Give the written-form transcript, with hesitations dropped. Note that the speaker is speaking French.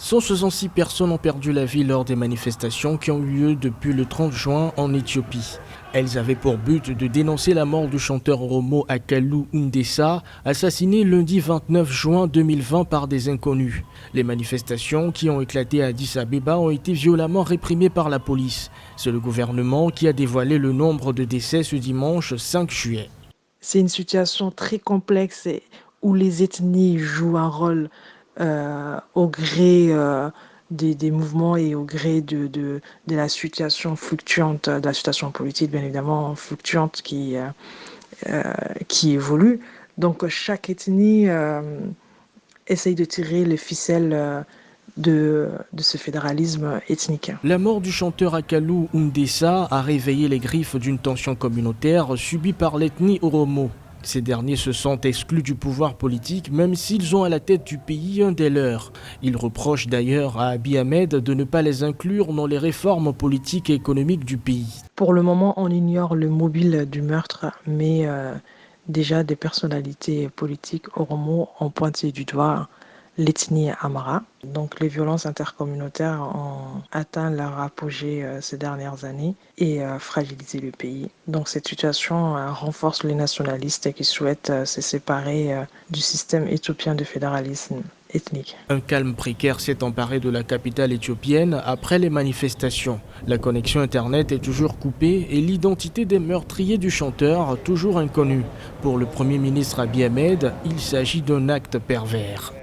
166 personnes ont perdu la vie lors des manifestations qui ont eu lieu depuis le 30 juin en Éthiopie. Elles avaient pour but de dénoncer la mort du chanteur oromo Akalu Hundessa, assassiné lundi 29 juin 2020 par des inconnus. Les manifestations qui ont éclaté à Addis Abeba ont été violemment réprimées par la police. C'est le gouvernement qui a dévoilé le nombre de décès ce dimanche 5 juillet. C'est une situation très complexe où les ethnies jouent un rôle au gré des mouvements et au gré de la situation fluctuante, de la situation politique bien évidemment fluctuante qui évolue. Donc chaque ethnie essaye de tirer les ficelles de ce fédéralisme ethnique. La mort du chanteur Akalu Hundessa a réveillé les griffes d'une tension communautaire subie par l'ethnie oromo. Ces derniers se sentent exclus du pouvoir politique même s'ils ont à la tête du pays un des leurs. Ils reprochent d'ailleurs à Abiy Ahmed de ne pas les inclure dans les réformes politiques et économiques du pays. Pour le moment, on ignore le mobile du meurtre, mais déjà des personnalités politiques oromo ont pointé du doigt l'ethnie Amhara. Donc les violences intercommunautaires ont atteint leur apogée ces dernières années et fragilisé le pays. Donc cette situation renforce les nationalistes qui souhaitent se séparer du système éthiopien de fédéralisme ethnique. Un calme précaire s'est emparé de la capitale éthiopienne après les manifestations. La connexion Internet est toujours coupée et l'identité des meurtriers du chanteur toujours inconnue. Pour le Premier ministre Abiy Ahmed, il s'agit d'un acte pervers.